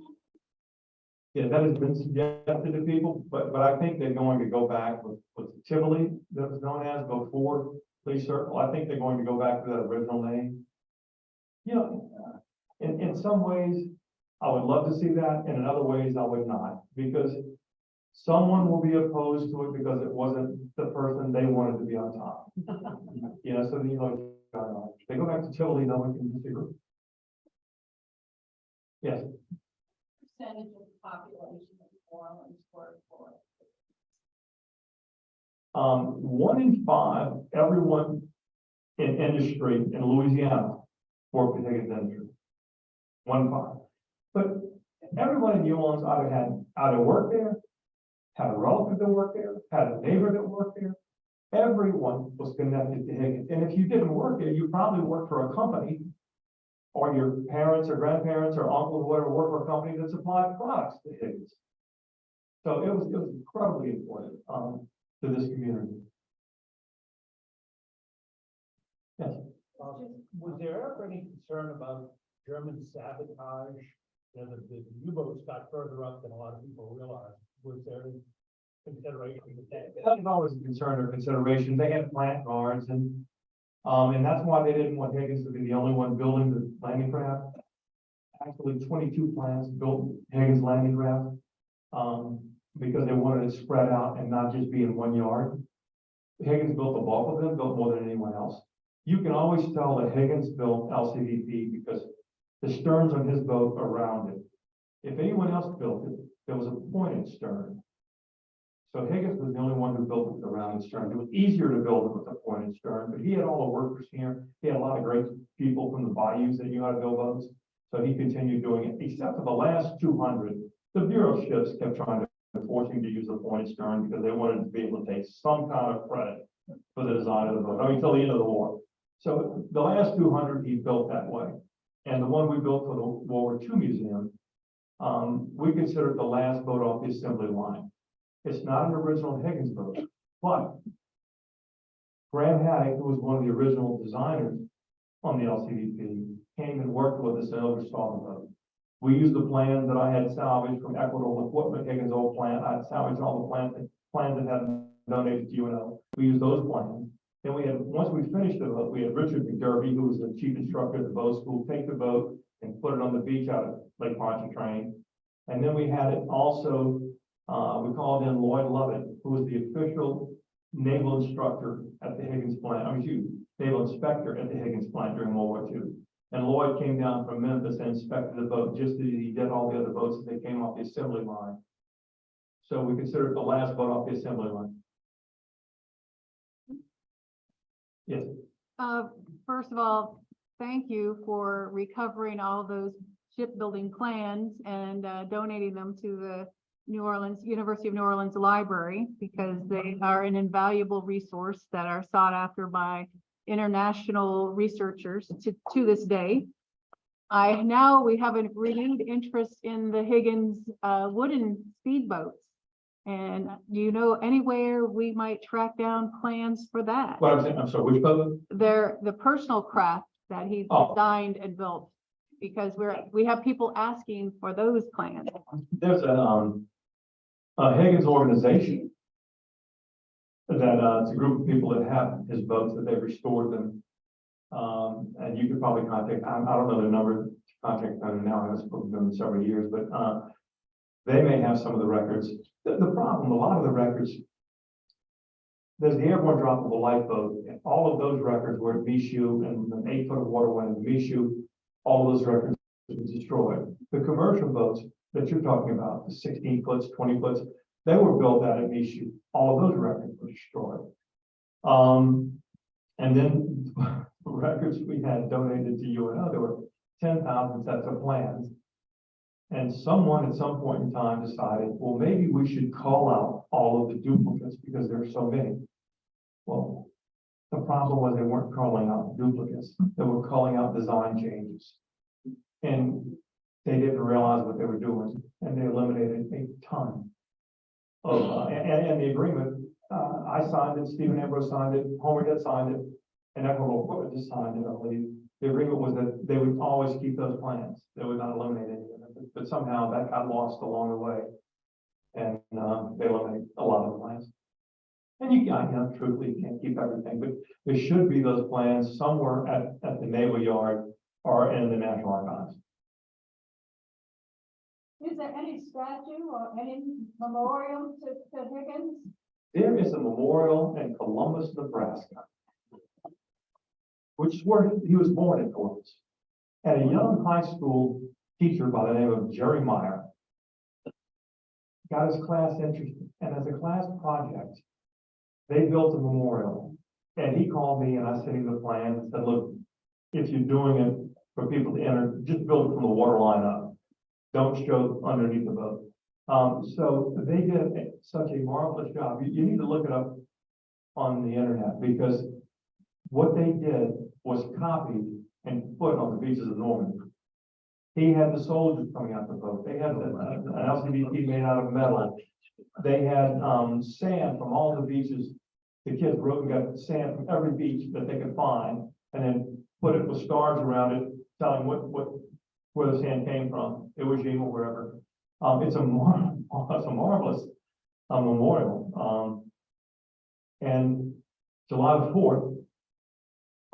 Yeah, that has been suggested to people, but I think they're going to go back with Tivoli, that was known as before, Lee Circle, I think they're going to go back to that original name. You know, in some ways, I would love to see that, and in other ways, I would not, because someone will be opposed to it because it wasn't the person they wanted to be on top. You know, so you know, they go back to Tivoli, no one can disagree. Yes, Percentage of the population of New Orleans work for it. 1 in 5, everyone in industry in Louisiana worked at Higgins Industry. 1 in 5. But everyone in New Orleans either worked there, had a relative that worked there, had a neighbor that worked there. Everyone was connected to Higgins. And if you didn't work there, you probably worked for a company, or your parents or grandparents or uncles or whatever worked for a company that supplied products to Higgins. So it was incredibly important to this community. Yes. Was there ever any concern about German sabotage? You know, the U-boats got further up than a lot of people realized. Was there any consideration with that? That was always a concern or consideration. They had plant guards and that's why they didn't want Higgins to be the only one building the landing craft. Actually, 22 plants built Higgins Landing Craft, because they wanted it spread out and not just be in one yard. Higgins built the bulk of them, built more than anyone else. You can always tell that Higgins built LCVP because the sterns on his boat are rounded. If anyone else built it, there was a pointed stern. So Higgins was the only one who built it with a rounded stern. It was easier to build it with a pointed stern, but he had all the workers here. He had a lot of great people from the Bayous that knew how to build boats. So he continued doing it, except for the last 200. The Bureau of Ships kept trying to force him to use a pointed stern because they wanted to be able to take some kind of credit for the design of the boat. I mean, until the end of the war. So the last 200 he built that way. And the one we built for the World War II Museum, we consider it the last boat off the assembly line. It's not an original Higgins boat, but Graham Haddock, who was one of the original designers on the LCVP, came and worked with us and oversaw the boat. We used the plan that I had salvaged from Equitable Equipment, Higgins' old plant. I had salvaged all the plans that had been donated to UNO. We used those plans. Then we had, once we finished the boat, we had Richard McDerby, who was the chief instructor at the boat school, take the boat and put it on the beach out at Lake Pontchartrain. And then we had it also, we called in Lloyd Lovett, who was the official naval instructor at the Higgins plant, naval inspector at the Higgins plant during World War II. And Lloyd came down from Memphis and inspected the boat just as he did all the other boats as they came off the assembly line. So we consider it the last boat off the assembly line. Yes. First of all, thank you for recovering all those shipbuilding plans and donating them to the University of New Orleans Library, because they are an invaluable resource that are sought after by international researchers to this day. We have a renewed interest in the Higgins wooden speedboats. And do you know anywhere we might track down plans for that? What I'm sorry, which boat? They're the personal craft that he designed and built, because we have people asking for those plans. There's a Higgins organization that it's a group of people that have his boats, that they've restored them. And you could probably contact, I don't know the number to contact them now, I haven't spoken to them in several years, but they may have some of the records. The problem, a lot of the records, there's the airborne droppable lifeboat, and all of those records were at Michoud, and an 8 foot of water went into Michoud. All of those records were destroyed. The commercial boats that you're talking about, the 16 foots, 20 foots, they were built out at Michoud. All of those records were destroyed. And then the records we had donated to UNO, there were 10,000 sets of plans. And someone at some point in time decided, well, maybe we should call out all of the duplicates because there are so many. Well, the problem was they weren't calling out duplicates. They were calling out design changes. And they didn't realize what they were doing. And they eliminated a ton of, and the agreement, I signed it, Stephen Ambrose signed it, Homer had signed it, and Equitable Equipment just signed it, I believe. The agreement was that they would always keep those plans. They would not eliminate any of them. But somehow that got lost along the way. And they eliminated a lot of the plans. And truthfully, you can't keep everything, but there should be those plans somewhere at the Naval Yard or in the National Archives. Is there any statue or any memorial to Higgins? There is a memorial in Columbus, Nebraska, which is where he was born in Columbus. And a young high school teacher by the name of Jerry Meyer got his class interested, and as a class project, they built a memorial. And he called me and I sent him the plans and said, look, if you're doing it for people to enter, just build it from the water line up. Don't show underneath the boat. So they did such a marvelous job. You need to look it up on the internet, because what they did was copied and put on the beaches of Normandy. He had the soldiers coming out the boat. They had an LCD made out of metal. They had sand from all the beaches. The kids wrote and got sand from every beach that they could find, and then put it with stars around it, telling where the sand came from, Iwo Jima or wherever. It's a marvelous memorial. And July the 4th,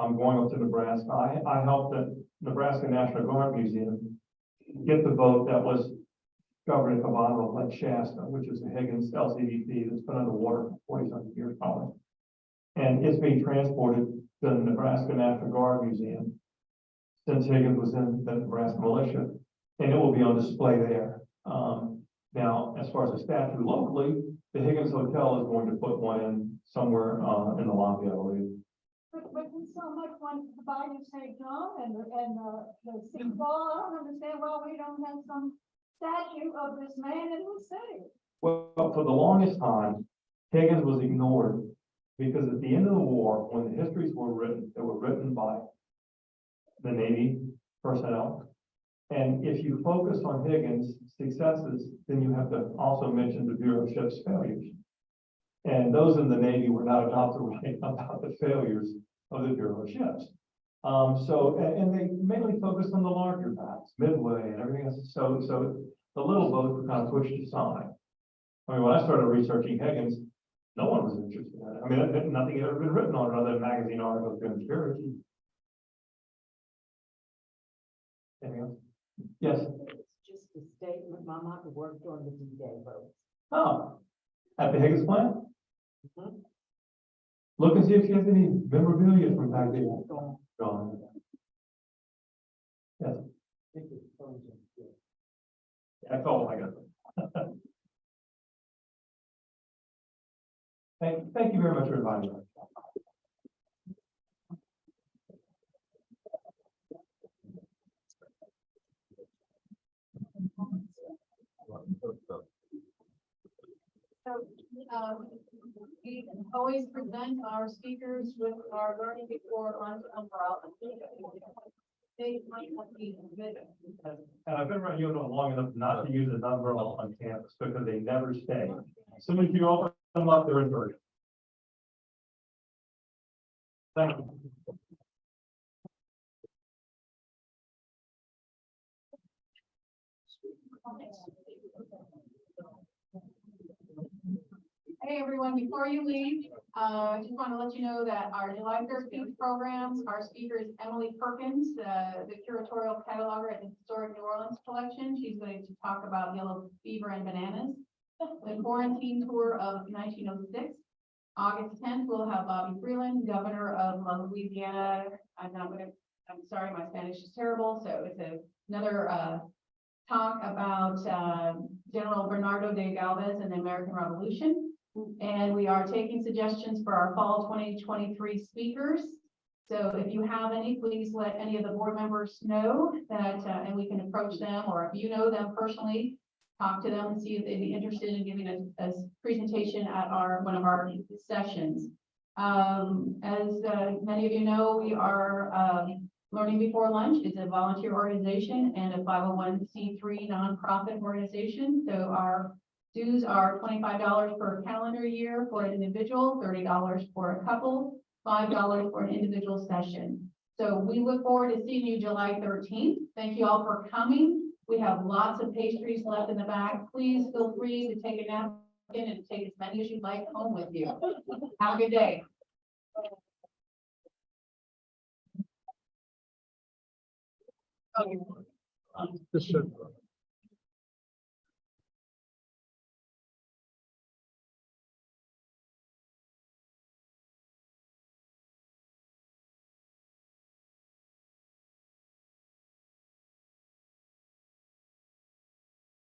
I'm going up to Nebraska. I helped the Nebraska National Guard Museum get the boat that was discovered at the bottom of Lake Shasta, which is the Higgins LCDP that's been underwater for 40-something years probably. And it's being transported to the Nebraska National Guard Museum since Higgins was in the Nebraska militia, and it will be on display there. Now, as far as the statue locally, the Higgins Hotel is going to put one in somewhere in the lobby, I believe. But there's so much one, the Bayou St. John and the Seawall, I don't understand why we don't have some statue of this man in the city. Well, for the longest time, Higgins was ignored because at the end of the war, when the histories were written, they were written by the Navy personnel. And if you focus on Higgins' successes, then you have to also mention the Bureau of Ships failures. And those in the Navy were not allowed to write about the failures of the Bureau of Ships. And they mainly focused on the larger battles, Midway and everything else. So the little boats were kind of pushed aside. I mean, when I started researching Higgins, no one was interested in it. I mean, nothing had ever been written on it other than magazine articles, conspiracy. Anything else? Yes. It's just a statement. My mother worked on the D-Day vote. Oh, at the Higgins plant? Mhm. Look and see if she has any memorabilia from back then. Gone. Yes. That's all I got. Thank you very much for inviting me. We always present our speakers with our learning before lunch umbrella. They might not be good. And I've been around UNO long enough not to use an umbrella on campus because they never stay. As soon as you open them up, they're inverted. Thank you. Hey, everyone, before you leave, I just want to let you know that our July 13th programs, our speaker is Emily Perkins, the curatorial cataloger at the Historic New Orleans Collection. She's going to talk about yellow fever and bananas, the quarantine tour of 1906. August 10th, we'll have Bobby Freeland, governor of Louisiana. I'm sorry, my Spanish is terrible, so it's another talk about General Bernardo de Galvez and the American Revolution. And we are taking suggestions for our fall 2023 speakers. So if you have any, please let any of the board members know that, and we can approach them, or if you know them personally, talk to them and see if they'd be interested in giving a presentation at one of our sessions. As many of you know, we are Learning Before Lunch is a volunteer organization and a 501c3 nonprofit organization. So our dues are $25 per calendar year for an individual, $30 for a couple, $5 for an individual session. So we look forward to seeing you July 13th. Thank you all for coming. We have lots of pastries left in the back. Please feel free to take a nap in and take as many as you'd like home with you. Have a good day. This should.